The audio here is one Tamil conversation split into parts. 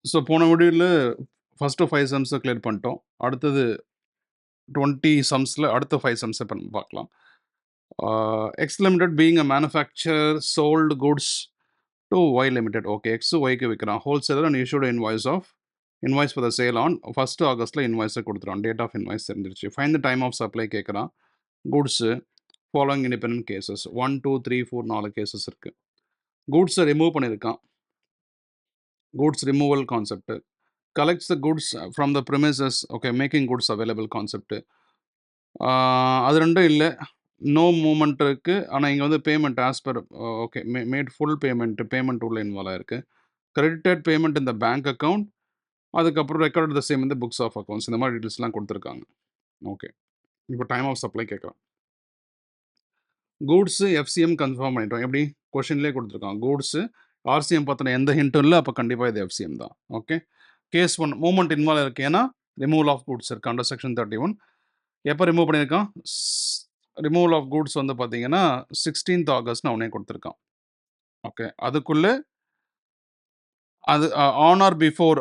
ஸோ போன வீடியோல ஃபர்ஸ்ட்டு 5 சம்ஸ கிளியர் பண்ணிட்டோம். அடுத்தது 20 சம்ஸ்ல அடுத்த 5 சம்ஸ இப்ப நம்ம பார்க்கலாம். X Limited being a manufacturer sold goods to Y Limited. Okay. X Yக்கு விக்கிறான். Wholesaler and issued invoice for the sale on 1st ஆகஸ்ட்ல இன்வாய்ஸ குடுத்துறான். டேட் ஆஃப் இன்வாய்ஸ் தெரிஞ்சிருச்சு. Find the time of supply கேட்குறான். Goods following independent cases 1, 2, 3, 4 4 cases இருக்கு. கூட்ஸை ரிமூவ் பண்ணியிருக்கான். Goods removal concept. collects the goods from the premises. Okay, making goods available concept. அது ரெண்டும் இல்லை. நோ மூமெண்ட் இருக்கு. ஆனால் இங்கே வந்து payment as per okay made full payment உள்ள இன்வால்வ் ஆயிருக்கு. கிரெடிட்டட் பேமெண்ட் இந்த பேங்க் அக்கௌண்ட், அதுக்கப்புறம் ரெக்கார்ட் த சேம் இந்த புக்ஸ் ஆஃப் அக்கௌண்ட்ஸ், இந்த மாதிரி டீட்டெயில்ஸ்லாம் கொடுத்துருக்காங்க. ஓகே, இப்போ டைம் ஆஃப் சப்ளை கேட்குறோம். கூட்ஸு எஃப்சிஎம் கன்ஃபார்ம் பண்ணிட்டோம். எப்படி கொஷின்லேயே கொடுத்துருக்காங்க. கூட்ஸு ஆர்சிஎம் பார்த்தினா எந்த ஹிண்ட்டும் இல்லை, அப்போ கண்டிப்பாக இது எஃப்சிஎம் தான். ஓகே, கேஸ் 1 மூமெண்ட் இன்வால்வ் இருக்கு. ஏன்னா ரிமூவல் ஆஃப் கூட்ஸ் இருக்கு அண்டர் செக்ஷன் 31. எப்போ ரிமூவ் பண்ணியிருக்கான்? ரிமூவல் ஆஃப் கூட்ஸ் வந்து பார்த்தீங்கன்னா 16th ஆகஸ்ட்னு அவனே கொடுத்துருக்கான். ஓகே, அதுக்குள்ளே அது ஆன் ஆர் பிஃபோர்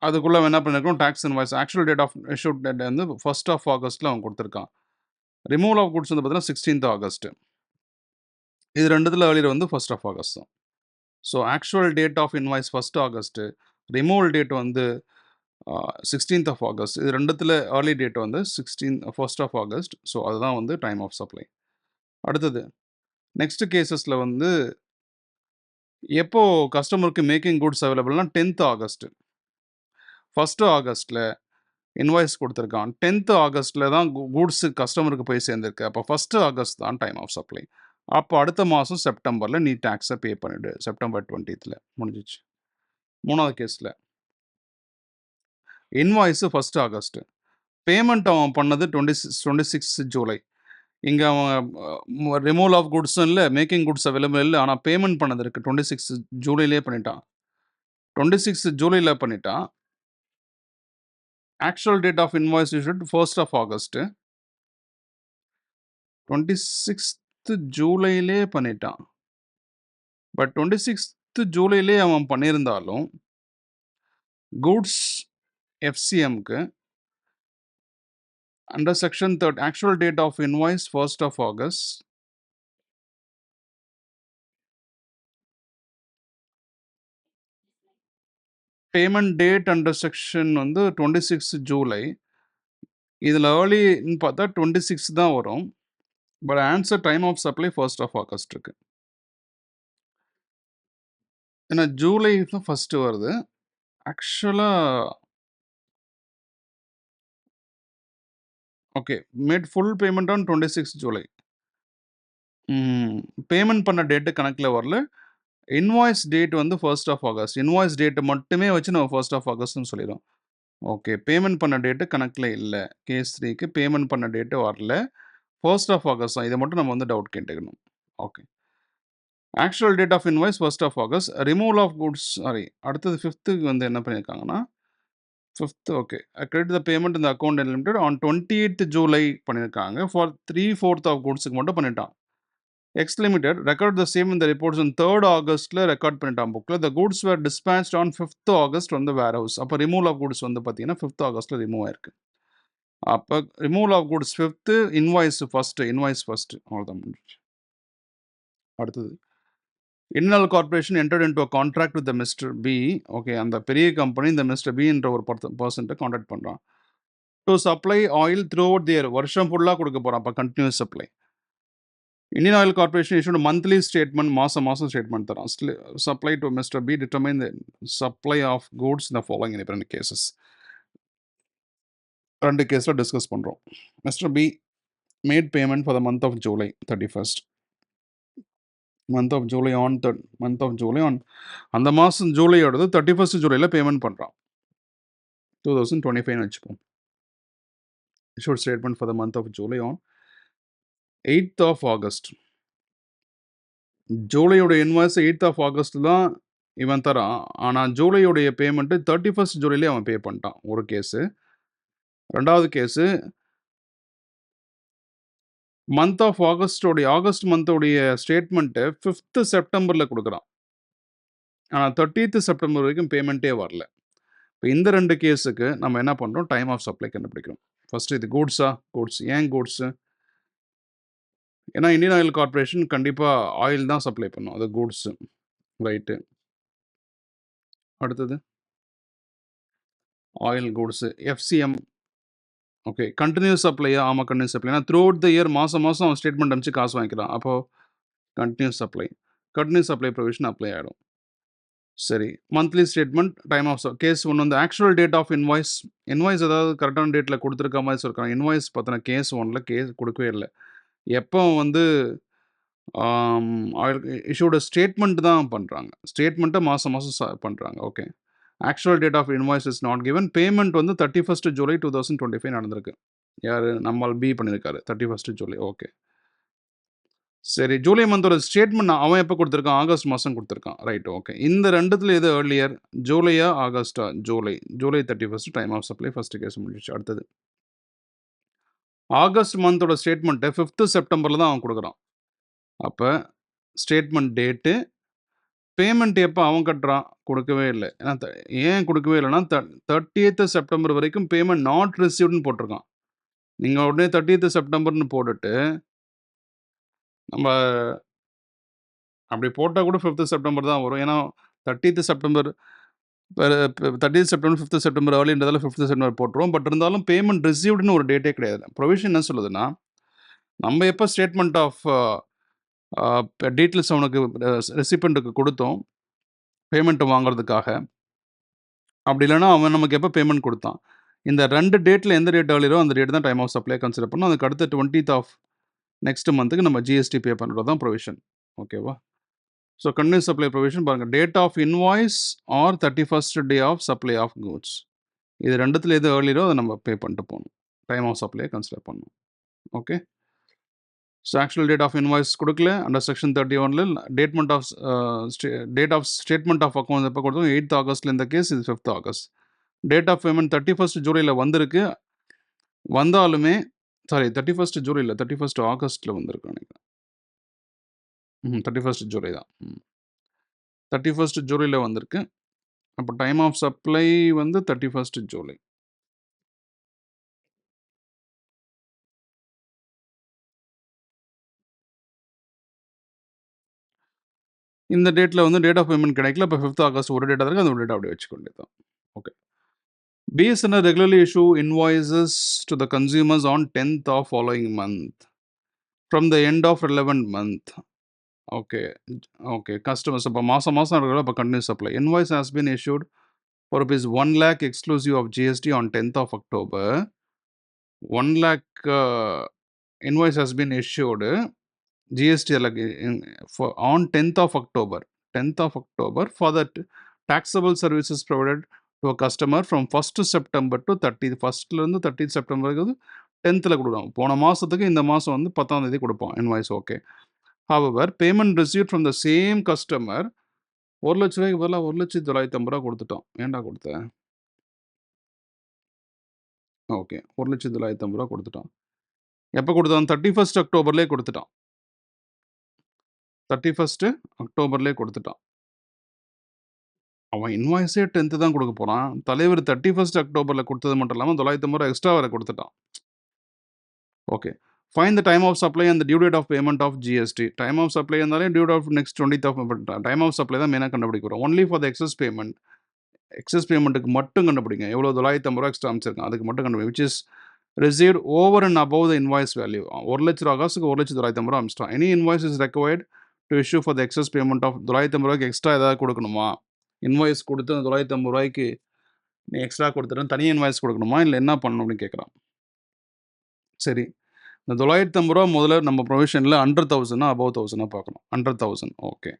அதுக்குள்ளே என்ன பண்ணியிருக்கோம்? Tax invoice actual date of issued date வந்து 1st ஆஃப் ஆகஸ்ட்டில் அவன் கொடுத்துருக்கான். ரிமூவல் ஆஃப் கூட்ஸ் வந்து பார்த்தீங்கன்னா 16th ஆகஸ்ட். இது ரெண்டுத்தில் ஏர்லியர் வந்து 1st ஆஃப் ஆகஸ்ட் தான். So actual date of invoice 1st August, removal date வந்து 16th ஆஃப் ஆகஸ்ட். இது ரெண்டுத்தில் ஏர்லி டேட் வந்து 1st ஆஃப் ஆகஸ்ட். ஸோ அதுதான் வந்து டைம் ஆஃப் சப்ளை. அடுத்தது நெக்ஸ்ட் கேசஸில் வந்து எப்போ கஸ்டமருக்கு மேக்கிங் குட்ஸ் அவைலபிள்னா 10th ஆகஸ்ட். 1st ஆகஸ்ட்டில் இன்வாய்ஸ் கொடுத்துருக்கான். 10th ஆகஸ்ட்டில் தான் கூட்ஸு கஸ்டமருக்கு போய் சேர்ந்துருக்கு. அப்போ 1st ஆகஸ்ட் தான் டைம் ஆஃப் சப்ளை. அப்போ அடுத்த மாதம் செப்டம்பரில் நீ டேக்ஸை பே பண்ணிவிடு. செப்டம்பர் 20th முடிஞ்சிச்சு. 3வது கேஸில் இன்வாய்ஸு 1st ஆகஸ்ட்டு, பேமெண்ட் அவன் பண்ணது 26 ஜூலை. இங்கே அவன் ரிமூவல் ஆஃப் குட்ஸும் இல்லை, மேக்கிங் குட்ஸ் அவைலபிள் இல்லை, ஆனால் பேமெண்ட் பண்ணது இருக்குது. 26 ஜூலையிலே பண்ணிட்டான். 26 ஜூலையில் பண்ணிட்டான். Actual date of invoice issued 1st of August. 26th ஜூலையிலே பண்ணிட்டான். பட் 26th ஜூலையிலே அவன் பண்ணியிருந்தாலும் கூட்ஸ் எஃப்சிஎம்க்கு under section 3 actual date of invoice 1st of August, payment date under section வந்து 26 ஜூலை. இதில் ஏர்லின்னு பார்த்தா 26 தான் வரும். But answer time of supply 1st of August இருக்கு. ஏன்னா ஜூலை தான் ஃபஸ்ட்டு வருது. ஆக்சுவலாக okay, made full payment on 26 July. Payment பண்ண டேட்டு கணக்கில் வரல. இன்வாய்ஸ் டேட் வந்து 1st ஆஃப் ஆகஸ்ட். இன்வாய்ஸ் டேட்டை மட்டுமே வச்சு நம்ம 1st ஆஃப் ஆகஸ்ட்னு சொல்லிடும். ஓகே, பேமெண்ட் பண்ண டேட்டு கணக்கில் இல்லை. கேஸ் 3க்கு பேமெண்ட் பண்ண டேட்டு வரல. 1st ஆஃப் ஆகஸ்ட் தான். இதை மட்டும் நம்ம வந்து டவுட் கேட்டுக்கணும். Okay, actual date of invoice 1st of August. Removal of goods அடுத்தது 5th வந்து என்ன பண்ணியிருக்காங்கன்னா 5th okay, credit the payment இந்த account limited on 28th July பண்ணியிருக்காங்க. ஃபார் 3/4 ஆஃப் குட்ஸுக்கு மட்டும் பண்ணிட்டான். X limited record the same இந்த ரிப்போர்ட்ஸ் ஆன் 3rd ஆகஸ்ட்டில் ரெக்கார்ட் பண்ணிட்டான் புக்கில். The goods were dispatched on 5th August வந்து வேர் ஹவுஸ். அப்போ ரிமூவல் ஆஃப் குட்ஸ் வந்து பார்த்தீங்கன்னா 5th ஆகஸ்ட்டில் ரிமூவ் ஆயிருக்கு. அப்போ removal of goods 5th, invoice first அவ்வளோதான் முடிஞ்சிச்சு. அடுத்தது இன்னல் corporation entered into a contract with mister B. Okay, அந்த பெரிய கம்பெனி இந்த மிஸ்டர் பின்ற ஒரு பர்சன்ட்டை கான்டாக்ட் பண்ணுறான். To supply oil throughout the year, வருஷம் ஃபுல்லாக கொடுக்க போகிறான். அப்போ continuous supply. Indian Oil Corporation issued monthly statement, மாதம் ஸ்டேட்மெண்ட் தரான். Supply to mister B determine the supply of goods இந்த ஃபாலோயிங் இண்டிபெண்டன்ட் கேசஸ். 2 கேஸில் டிஸ்கஸ் பண்ணுறோம். Mister B made payment for the month of July 31st. Month of July on அந்த மாதம் ஜூலையோடது 31st ஜூலையில் பேமெண்ட் பண்ணுறான். 2025 வச்சுப்போம். Issued statement for the month of July on 8th of August. ஜூலையோட இன்வாய்ஸ் 8th ஆஃப் ஆகஸ்ட் தான் இவன் தரான். ஆனால் ஜூலையோடைய பேமெண்ட்டு 31st ஜூலையிலே அவன் பே பண்ணிட்டான். ஒரு கேஸு. 2வது கேஸு மந்த் ஆஃப் ஆகஸ்ட் மந்தோடைய ஸ்டேட்மெண்ட்டு 5th செப்டம்பர்ல குடுக்குறான். ஆனா 30th செப்டம்பர் வரைக்கும் பேமெண்ட்டே வரல. இப்ப இந்த 2 கேஸுக்கு நம்ம என்ன பண்றோம்? டைம் ஆஃப் சப்ளை கண்டுபிடிக்கிறோம். ஃபர்ஸ்ட்டு இது கூட்ஸா? கூட்ஸ். ஏன் கூட்ஸு? ஏன்னா இந்தியன் ஆயில் கார்ப்பரேஷன் கண்டிப்பா ஆயில் தான் சப்ளை பண்ணும். அது கூட்ஸு. ரைட்டு. அடுத்தது oil goods. FCM. Okay. Continuous சப்ளையா? ஆமா, கன்டினியூஸ் சப்ளை. ஏன்னா த்ரூ அவுட் த இயர் மாசம் மாசம் அவன் ஸ்டேட்மெண்ட் அனுப்பிச்சு காசு வாங்கிக்கிறான். அப்போ continuous supply. Continuous supply provision apply ஆயிடும். சரி. Monthly statement, time of case 1 வந்து actual date of invoice. Invoice ஏதாவது கரெக்டான டேட்ல குடுத்துருக்க மாரி சொல்லிருக்காங்க. இன்வாய்ஸ் பத்தின கேஸ் 1ல கேஸ் குடுக்கவே இல்ல. எப்போ வந்து இஷ்யூட் ஸ்டேட்மெண்ட் தான் பண்றாங்க. ஸ்டேட்மெண்ட்ட மாசம் மாசம் பண்றாங்க. Okay. Actual date of invoice is not given. Payment வந்து 31st ஜூலை 2025 நடந்திருக்கு. யாரு? நம்மாள் பி பண்ணியிருக்காரு. 31st ஜூலை. ஓகே. சரி. ஜூலை மந்தோட ஸ்டேட்மெண்ட் அவன் எப்போ குடுத்துருக்கான்? ஆகஸ்ட் மாசம் குடுத்துருக்கான். ரைட். ஓகே. இந்த 2த்துல எது ஏர்லியர்? ஜூலையா? ஆகஸ்ட்டா? July. July 31st time of supply first case முடிஞ்சிருச்சு. அடுத்தது. ஆகஸ்ட் மந்தோட ஸ்டேட்மெண்ட்ட 5th செப்டம்பர்ல தான் அவன் குடுக்குறான். அப்ப ஸ்டேட்மெண்ட் டேட்டு, பேமெண்ட் எப்ப அவன் கட்டுறான்? குடுக்கவே இல்ல. ஏன் குடுக்கவே இல்லன்னா, 30th செப்டம்பர் வரைக்கும் பேமெண்ட் நாட் ரிசீவ்ட்ன்னு போட்டிருக்கான். நீங்க உடனே 30th செப்டம்பர்ன்னு போட்டுட்டு, நம்ம அப்படி போட்டா கூட 5th செப்டம்பர் தான் வரும். ஏன்னா 30th September 30th September, 5th September ஏர்லின்றதால 5th செப்டம்பர் போட்டுருவோம். பட் இருந்தாலும் பேமெண்ட் ரிசீவ்டுன்னு ஒரு டேட்டே கிடையாது. ப்ரொவிஷன் என்ன சொல்லுதுன்னா, நம்ம எப்ப ஸ்டேட்மெண்ட் ஆஃப் டீட்டெயில்ஸ் அவனுக்கு ரெசிபியன்ட்க்கு குடுத்தோம், பேமெண்ட் வாங்குறதுக்காக. அப்படி இல்லன்னா, அவன் நமக்கு எப்ப பேமெண்ட் குடுத்தான். இந்த 2 டேட்ல எந்த டேட் ஏர்லியரோ அந்த டேட் தான் டைம் ஆஃப் சப்ளை கன்சிடர் பண்ணணும். அதுக்கு அடுத்த 20th ஆஃப் நெக்ஸ்ட் மந்த்துக்கு நம்ம ஜிஎஸ்டி பே பண்றது தான் ப்ரொவிஷன். ஓகேவா? ஸோ கன்டினியூஸ் சப்ளை ப்ரொவிஷன் பாருங்க. Date of invoice or 31st day of supply of goods. இது 2த்துல எது ஏர்லியரோ அத நம்ம பே பண்ணிட்டு போணும். டைம் ஆஃப் சப்ளைய கன்சிடர் பண்ணணும். Okay. So actual date of invoice குடுக்கல. அண்டர் செக்ஷன் 31ல date of statement of account எப்போ கொடுத்தோம்? 8th ஆகஸ்ட்ல இந்த கேஸ். இது 5th August. Date of payment 31st ஜூலைல வந்திருக்கு. வந்தாலுமே 31st ஜூலை இல்ல. 31st ஆகஸ்ட்ல வந்திருக்கு நெனைக்கிறேன். 31st ஜூலை தான். 31st ஜூலைல வந்திருக்கு. அப்ப டைம் ஆஃப் சப்ளை வந்து 31st ஜூலை. இந்த டேட்ல வந்து டேட் ஆஃப் பேமெண்ட் கிடைக்கல. அப்ப 5th ஆகஸ்ட் ஒரு டேட்டா இருக்கு. அந்த ஒரு டேட்டா அப்படியே வச்சுக்க வேண்டியது தான். Okay. BSNL regularly issue invoices to the consumers on 10th of following month from the end of relevant month. Okay. Okay. Customers அப்ப மாசம் மாசம் நடக்குது. அப்ப continues supply. Invoice has been issued for rupees 1 lakh exclusive of GST on 10th of October. 1 lakh invoice has been issued GST on 10th of October. 10th of October for the taxable services provided to a customer from 1st September to 30th. 1st இருந்து 30th செப்டம்பர் வரைக்கும் 10th கொடுக்குறோம். போன மாசத்துக்கு இந்த மாசம் வந்து 10ஆம் தேதி கொடுப்போம் invoice. Okay. However, payment received from the same customer 1 லட்ச ரூபாய்க்கு பதிலா 1,950,000 கொடுத்துட்டோம். ஏன்டா கொடுத்த? ஓகே. 1,950,000 கொடுத்துட்டோம். எப்ப கொடுத்தான்? 31st அக்டோபர்லயே கொடுத்துட்டான். 31st அக்டோபர்லயே கொடுத்துட்டான். அவன் இன்வாய்ஸே 10th தான் கொடுக்க போறான். தலைவர் 31st அக்டோபர்ல கொடுத்தது மட்டும் இல்லாம 950 எக்ஸ்ட்ரா வேற கொடுத்துட்டான். Okay. Find the time of supply and due date of payment of GST. Time of supply இருந்தாலே due date of next 20th of time of supply தான் மெயினாக கண்டுபிடிக்கிறோம். Only for the excess payment. Excess பேமெண்ட்டுக்கு மட்டும் கண்டுபிடிங்க. எவ்வளோ 950 எக்ஸ்ட்ரா அமைச்சிருக்கேன் அதுக்கு மட்டும் கண்டுபிடிங்க. Which is received over and above the invoice value. 1,00,000 காசுக்கு 1,950 அமைச்சிட்டான். Any invoice is required to issue for the excess payment of 950 extra ஏதாவது கொடுக்கணுமா? இன்வாய்ஸ் கொடுத்து அந்த 950 நீ எக்ஸ்ட்ரா கொடுத்துட்டு தனி இன்வாய்ஸ் கொடுக்கணுமா? இல்லை என்ன பண்ணணும் அப்படின்னு கேட்குறான். சரி. இந்த 950 முதல்ல நம்ம ப்ரொவிஷனில் 100,000 அபவ் 1,000 பார்க்கணும். 100,000. ஓகே.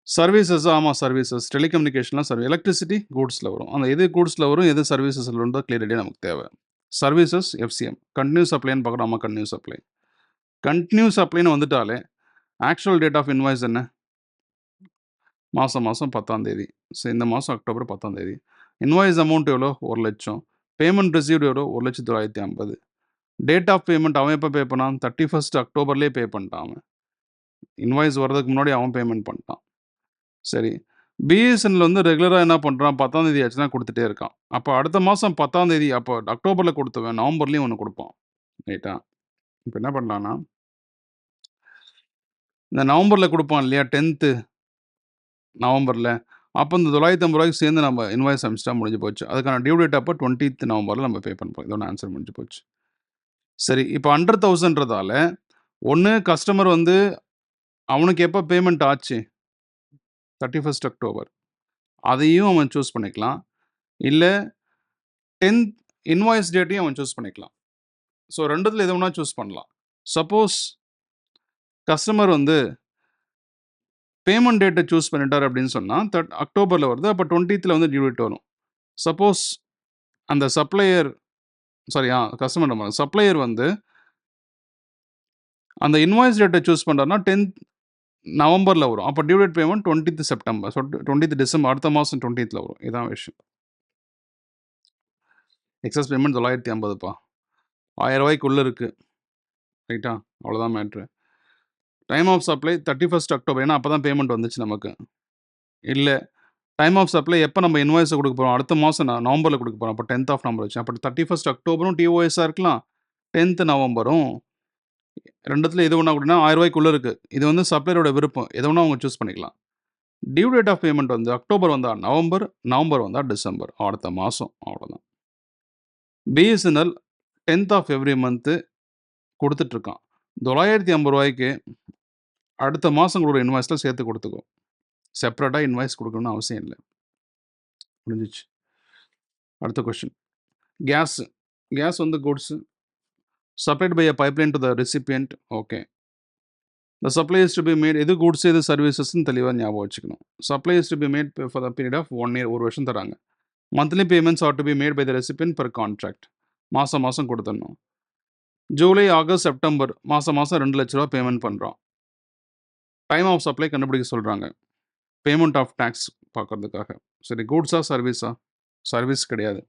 சர்வீசஸ். ஆமாம், சர்வீசஸ். டெலிகம்யூனிகேஷன்லாம் எலக்ட்ரிசிட்டி கூட்ஸில் வரும். அந்த எது கூட்ஸில் வரும், எது சர்வீசஸில் வரும்ன்ற கிளியரிட்டியாக நமக்கு தேவை. Services FCM. கண்டினியூஸ் சப்ளைன்னு பார்க்குறோம். ஆமாம், கண்டினியூஸ் சப்ளை. கண்டினியூஸ் சப்ளைன்னு வந்துட்டாலே ஆக்சுவல் டேட் ஆஃப் இன்வாய்ஸ் என்ன? மாதம் 10ஆம் தேதி. சரி, இந்த மாதம் அக்டோபர் 10ஆம் தேதி. இன்வாய்ஸ் அமௌண்ட் எவ்வளோ? 1,00,000. பேமெண்ட் ரிசீவ்டு எவ்வளோ? 1,950,000. டேட் ஆஃப் பேமெண்ட் அவன் எப்போ பே பண்ணான்? 31 அக்டோபர்லேயே பே பண்ணிட்டான் அவன். இன்வாய்ஸ் வர்றதுக்கு முன்னாடி அவன் பேமெண்ட் பண்ணிட்டான். சரி. பிஎஸ்என்எல் வந்து ரெகுலரா என்ன பண்றான்? 10ஆம் தேதி ஆச்சுன்னா குடுத்துட்டே இருக்கான். அப்ப அடுத்த மாசம் 10ஆம் தேதி அப்போ அக்டோபர்ல குடுத்தவன் நவம்பர்லயும் ஒண்ணு குடுப்பான். ரைட்டா? இப்ப என்ன பண்ணலான்னா இந்த நவம்பர்ல குடுப்பான் இல்லையா? 10த் நவம்பர்ல. அப்ப இந்த ரூ. 950 சேர்ந்து நம்ம இன்வாய்ஸ் அனுப்பிச்சிட்டா முடிஞ்சு போச்சு. அதுக்கான டியூ டேட் அப்ப 20த் நவம்பர்ல நம்ம பே பண்ண இதோட ஆன்சர் முடிஞ்சு போச்சு. சரி. இப்ப 100,000ன்றதால ஒண்ணு கஸ்டமர் வந்து அவனுக்கு எப்ப பேமெண்ட் ஆச்சு? 31 அக்டோபர். அதையும் அவன் சூஸ் பண்ணிக்கலாம். இல்ல 10த் இன்வாய்ஸ் டேட்டையும் அவன் சூஸ் பண்ணிக்கலாம். ஸோ 2த்துல எது வேணா சூஸ் பண்ணலாம். சப்போஸ் கஸ்டமர் வந்து பேமெண்ட் டேட்ட சூஸ் பண்ணிட்டார் அப்படின்னு சொன்னா, அக்டோபர்ல வருது. அப்ப 20த்ல வந்து டியூ டேட் வரும். சப்போஸ் அந்த சப்ளையர் கஸ்டமர் நம்ம சப்ளையர் வந்து அந்த இன்வாய்ஸ் டேட்ட சூஸ் பண்றார்னா 10த் நவம்பர்ல வரும். அப்ப டியூ டேட் பேமெண்ட் 20த் செப்டம்பர். 20த் டிசம்பர் அடுத்த மாசம் 20த்ல வரும். இதான் விஷயம். எக்ஸஸ் பேமெண்ட் 950 ரூ. 1000 இருக்கு. ரைட்டா? அவ்வளோதான் matter. Time of supply 31 October. ஏன்னா அப்பதான் பேமெண்ட் வந்துச்சு நமக்கு. இல்ல டைம் ஆஃப் சப்ளை எப்போ நம்ம இன்வாய்ஸை கொடுக்க போகிறோம்? அடுத்த மாதம் நவம்பரில் கொடுக்க போகிறோம். அப்போ 10th ஆஃப் நவம்பர் வச்சு அப்போ 31 அக்டோபரும் டிஓஎஸ்ஸாக இருக்கலாம். 10th நவம்பரும் ரெண்டுத்துல எது ஒன்றா அப்படின்னா ரூ. 1000 இருக்குது. இது வந்து சப்ளையரோட விருப்பம். எது ஒன்றா அவங்க சூஸ் பண்ணிக்கலாம். டியூ டேட் ஆஃப் பேமெண்ட் வந்து அக்டோபர் வந்தால் நவம்பர், நவம்பர் வந்தால் டிசம்பர். அடுத்த மாதம் அவ்வளோதான். BSNL 10th of every month கொடுத்துட்ருக்கான். ரூ. 950 அடுத்த மாதம் கொடுக்குற இன்வாய்ஸில் சேர்த்து கொடுத்துக்கோ. செப்பரேட்டாக இன்வாய்ஸ் கொடுக்கணும்னு அவசியம் இல்லை. முடிஞ்சிச்சு. அடுத்த கொஸ்டின். கேஸ் வந்து goods supplied by a pipeline to the recipient. Okay. The supply is to be made எது goods எது சர்வீசஸ்ன்னு தெளிவாக ஞாபகம் வச்சுக்கணும். Supply is to be made for the period of 1 year. ஒரு வருஷம் தராங்க. Monthly payments are to be made by the recipient per contract. மாதம் கொடுத்துடணும். ஜூலை, ஆகஸ்ட், செப்டம்பர் மாதம் 2 லட்ச ரூபா பேமெண்ட் பண்ணுறோம். டைம் ஆஃப் சப்ளை கண்டுபிடிக்க சொல்கிறாங்க. பேமெண்ட் ஆஃப் டேக்ஸ் பார்க்கறதுக்காக. சரி, கூட்ஸா சர்வீஸா? சர்வீஸ் கிடையாது.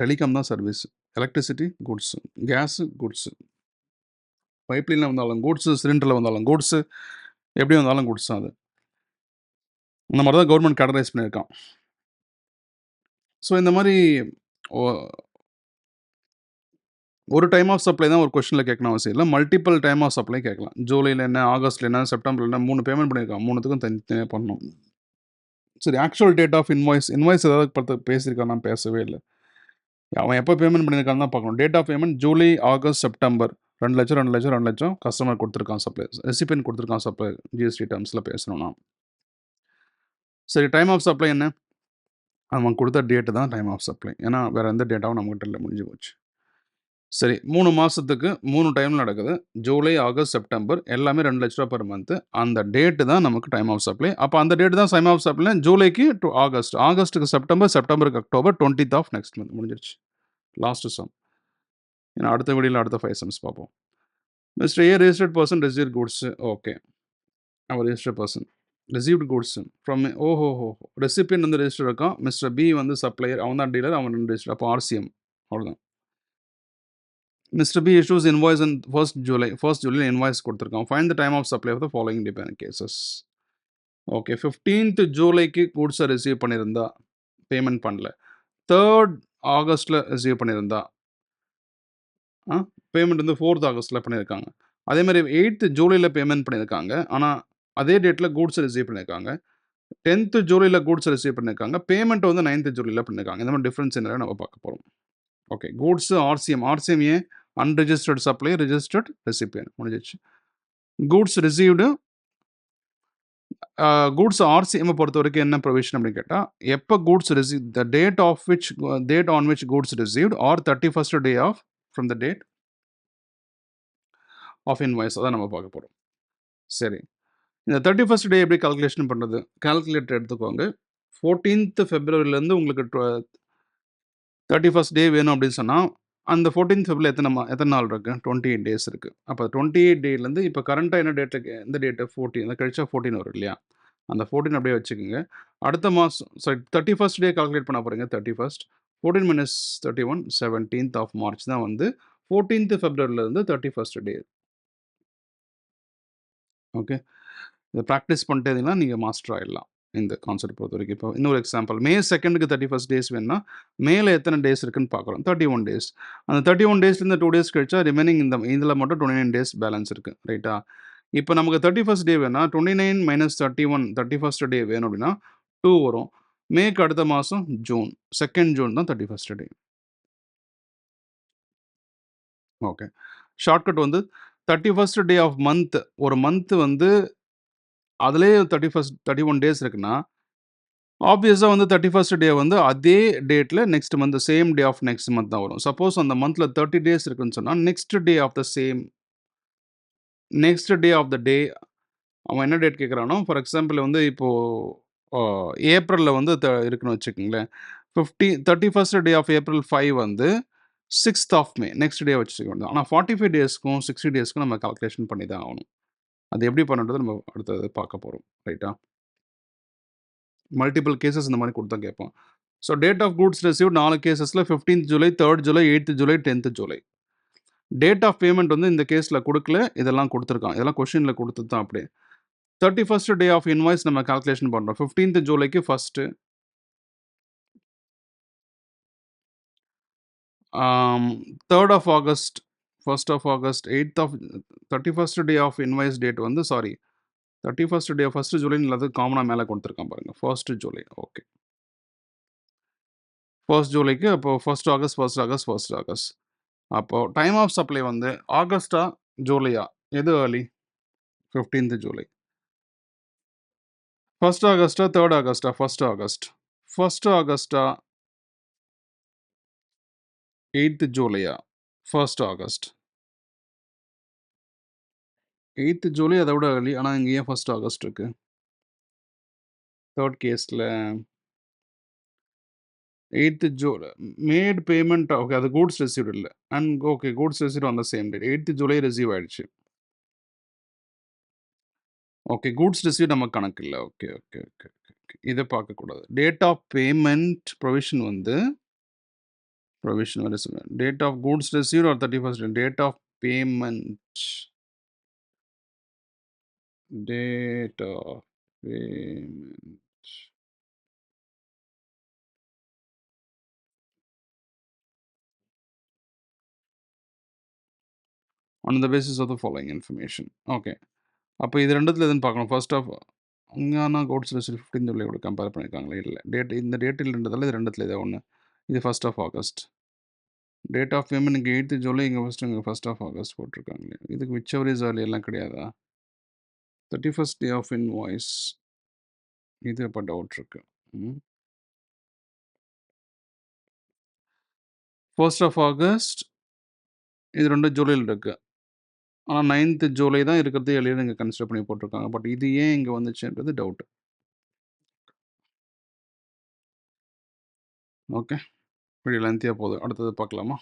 டெலிகாம் தான் service. Electricity goods, gas goods, பைப்லைனில் வந்தாலும் குட்ஸு, சிலிண்டரில் வந்தாலும் குட்ஸு, எப்படி வந்தாலும் குட்ஸ் தான் அது. இந்த மாதிரி தான் கவர்மெண்ட் கேட்டரைஸ் பண்ணியிருக்கான். ஸோ இந்த மாதிரி ஒரு டைம் ஆஃப் சப்ளை தான் ஒரு கொஸ்டினில் கேட்கணும் அவசியம் இல்லை. மல்டிபிள் டைம் ஆஃப் சப்ளை கேட்கலாம். ஜூலையில் என்ன, ஆகஸ்ட்டில் என்ன, செப்டம்பரில் என்ன, 3 பேமெண்ட் பண்ணியிருக்கான். 3த்துக்கும் தனித்தனியாக பண்ணணும். சரி, ஆக்சுவல் டேட் ஆஃப் இன்வாய்ஸ் ஏதாவது பார்த்து பேசியிருக்கான்? நான் பேசவே இல்லை. அவன் எப்போ பேமெண்ட் பண்ணியிருக்கான்னு தான் பார்க்கணும். Date of payment July, August, September 2 லட்சம் கஸ்டமர் கொடுத்துருக்கான். சப்ளை ரெசிபியன்ட் கொடுத்துருக்கான். சப்ளை ஜிஎஸ்டி டேர்ம்ஸில் பேசணும்னா. சரி, டைம் ஆஃப் சப்ளை என்ன? அவன் கொடுத்த டேட்டு தான் டைம் ஆஃப் சப்ளை. ஏன்னா வேறு எந்த டேட்டாவும் நம்மகிட்ட இல்லை, முடிஞ்சு போச்சு. சரி, 3 மாதத்துக்கு 3 டைமில் நடக்குது. ஜூலை, ஆகஸ்ட், செப்டம்பர் எல்லாமே 2 லட்ச ரூபா பெர் மந்த்து. அந்த டேட்டு தான் நமக்கு டைம் ஆஃப் சப்ளை. அப்போ அந்த டேட்டு தான் டைம் ஆஃப் சப்ளை. ஜூலைக்கு டு ஆகஸ்ட், ஆகஸ்ட்டுக்கு செப்டம்பர், செப்டம்பருக்கு October, 20th of next month. முடிஞ்சிருச்சு. Last sum. ஏன்னா அடுத்த வீடியோவில் அடுத்த 5 சம்ஸ் பார்ப்போம். Mister A registered person received goods. Okay, அவர் registered person received goods from recipient வந்து ரெஜிஸ்டர் இருக்கான். மிஸ்டர் பி வந்து சப்ளையர், அவன் தான் டீலர், அவன் ரெஜிஸ்டர். அப்போ ஆர்சிஎம் அவ்வளோதான். Mister B issues invoice and first July invoice கொடுத்துருக்கான். Find the time of supply of the following depend cases. Okay, 15th ஜூலைக்கு கூட்ஸை ரிசீவ் பண்ணியிருந்தா பேமெண்ட் பண்ணல. 3rd ஆகஸ்ட்டில் ரிசீவ் பண்ணியிருந்தா பேமெண்ட் வந்து 4th ஆகஸ்ட்டில் பண்ணியிருக்காங்க. அதேமாதிரி 8th ஜூலையில் பேமெண்ட் பண்ணியிருக்காங்க. ஆனால் அதே டேட்டில் கூட்ஸ் ரிசீவ் பண்ணியிருக்காங்க. 10th ஜூலையில் கூட்ஸ் ரிசீவ் பண்ணியிருக்காங்க. பேமெண்ட் வந்து 9th ஜூலையில் பண்ணியிருக்காங்க. இந்த மாதிரி டிஃப்ரென்ஸ் என்ன நம்ம பார்க்க போகிறோம். ஓகே, கூட்ஸ் ஆர்சிஎம் ஏன் அன்ரெஜிஸ்டர்ட் சப்ளை, ரெஜிஸ்டர்ட் ரெசிபியன்ட். முடிஞ்சிச்சு. கூட்ஸ் ரிசீவ்டு கூட்ஸ் ஆர்சிஎம் பொறுத்த வரைக்கும் என்ன ப்ரொவிஷன் அப்படின்னு கேட்டால், எப்போ goods receive the date on which goods received are 31st day of from the date of invoice தான் நம்ம பார்க்க போகிறோம். சரி, இந்த 31st டே எப்படி கால்குலேஷன் பண்ணுறது? கால்குலேட்டர் எடுத்துக்கோங்க. 14th ஃபெப்ரவரிலேருந்து உங்களுக்கு 31st டே வேணும் அப்படின்னு சொன்னால், அந்த 14th ஃபெப்ரவரி எத்தனை நாள் இருக்குது? 28 டேஸ் இருக்குது. அப்போ 28 டேலேருந்து இப்போ கரண்ட்டாக என்ன டேட்டுக்கு, எந்த டேட்டு 14 கழிச்சா 14 வரும் இல்லையா? அந்த 14 அப்படியே வச்சுக்கோங்க. அடுத்த மாதம் 31st டே கால்குலேட் பண்ண போகிறீங்க. 31st 14 minus 31 17th of March தான் வந்து 14th ஃபெப்ரவரியிலேருந்து 31st டே. ஓகே. இதை ப்ராக்டிஸ் பண்ணிட்டே இருந்தீங்கன்னா நீங்கள் மாஸ்டர் ஆகிடலாம் இந்த கான்செப்ட் பொறுத்த வரைக்கும். இப்போ இன்னொரு எக்ஸாம்பிள், மே 2க்கு 31st டேஸ் வேணும்னா மேலே எத்தனை டேஸ் இருக்குன்னு பார்க்குறோம். 31 டேஸ். அந்த 31 டேஸ்லேருந்து 2 டேஸ் கழிச்சா ரிமைனிங் இதில் மட்டும் 29 டேஸ் பேலன்ஸ் இருக்குது, ரைட்டா? இப்போ நமக்கு 31st டே வேணா 29 மைனஸ் 31 31st டே வேணும் அப்படின்னா 2 வரும். மேக்கு அடுத்த மாதம் ஜூன், 2nd ஜூன் தான் 31st டே. ஓகே. ஷார்ட்கட் வந்து 31st டே ஆஃப் மந்த், ஒரு மந்த் வந்து அதுலேயே 31 டேஸ் இருக்குன்னா ஆப்வியஸாக வந்து 31st டே வந்து அதே டேட்டில் next month same day of next month தான் வரும். சப்போஸ் அந்த மந்தில் 30 டேஸ் இருக்குன்னு சொன்னால் next day of the same next day of the day அவன் என்ன டேட் கேட்குறானோ, ஃபார் எக்ஸாம்பிள் வந்து இப்போது ஏப்ரலில் வந்து இருக்குன்னு வச்சுக்கோங்களேன். 31st டே ஆஃப் ஏப்ரல் 5 வந்து 6th of May next day வச்சுக்க வேண்டியது. ஆனால் 45 டேஸ்க்கும் 60 டேஸ்க்கும் நம்ம கால்குலேஷன் பண்ணி தான் ஆகணும். அது எப்படி பண்ணுறது நம்ம அடுத்தது பார்க்க போகிறோம், ரைட்டா? மல்டிபிள் கேசஸ் இந்த மாதிரி கொடுத்தா கேட்போம். So date of goods receive 4 கேசஸில் 15th July, 3rd July, 8th July, 10th July. Date of payment வந்து இந்த கேஸில் கொடுக்கல, இதெல்லாம் கொடுத்துருக்கான். இதெல்லாம் கொஷினில் கொடுத்து தான் அப்படியே. 31st டே ஆஃப் இன்வாய்ஸ் நம்ம கால்குலேஷன் பண்ணுறோம். 15th ஜூலைக்கு first, 3rd of August, 1st of August, 8th of 31st day of invoice date வந்து 31st டே 1st ஜூலைன்னு எல்லாத்துக்கும் காமனாக மேலே கொடுத்துருக்கான் பாருங்கள். 1st July, okay. 1st ஜூலைக்கு அப்போ 1st August, 1st August, 1st August. அப்போது டைம் ஆஃப் சப்ளை வந்து ஆகஸ்டா ஜூலையா, எது early? 15th July. 1st Agusta 3rd Agusta? 1st August. 1st Agusta 8th ஜூலையா? 1st August. 8th July அதை விட ஏர்லி. ஆனால் இங்கே ஏன் 1st ஆகஸ்ட் இருக்குது? 3rd கேஸில் 8th July made payment, okay. அது கூட்ஸ் ரிசீவ்டு இல்லை. And okay, goods receive on the same date. 8th July receive ஆயிடுச்சு. ஓகே, கூட்ஸ் ரிசீவ் நமக்கு கணக்கு இல்லை. ஓகே ஓகே ஓகே ஓகே, இதை பார்க்கக்கூடாது. டேட் ஆஃப் பேமெண்ட் ப்ரொவிஷன் வந்து provisional receipt. Date of goods received or 31st day. Date of payment. Date of payment. On the basis of the following information. Okay. அப்போ இது ரெண்டுத்தில் எதுன்னு பார்க்கணும். ஃபர்ஸ்ட் ஆஃப் அங்கே கோட்ஸ் ரிசீவ் 15th ஜூலை கூட கம்பேர் பண்ணியிருக்காங்களே, இல்லை டேட் இந்த டேட்டில் ரெண்டுதில் இது ரெண்டுத்தில் ஏதோ ஒன்று. இது 1st of August. Date of payment இங்கே 8th ஜூலை, இங்கே இங்கே 1st ஆஃப் ஆகஸ்ட் போட்டிருக்காங்களே. இதுக்கு விச் எவர் இஸ் ஏர்லி எல்லாம் கிடையாதா? 31st டே ஆஃப் இன்வாய்ஸ், இது இப்போ டவுட் இருக்கு. 1st ஆஃப் ஆகஸ்ட், இது 2 ஜூலையில் இருக்குது. ஆனால் 9th ஜூலை தான் இருக்கிறது எளிய இங்கே கன்சிடர் பண்ணி போட்டிருக்காங்க. பட் இது ஏன் இங்கே வந்துச்சுன்றது டவுட்டு. ஓகே, இப்படி லென்த்தியாக போகுது. அடுத்தது பார்க்கலாமா?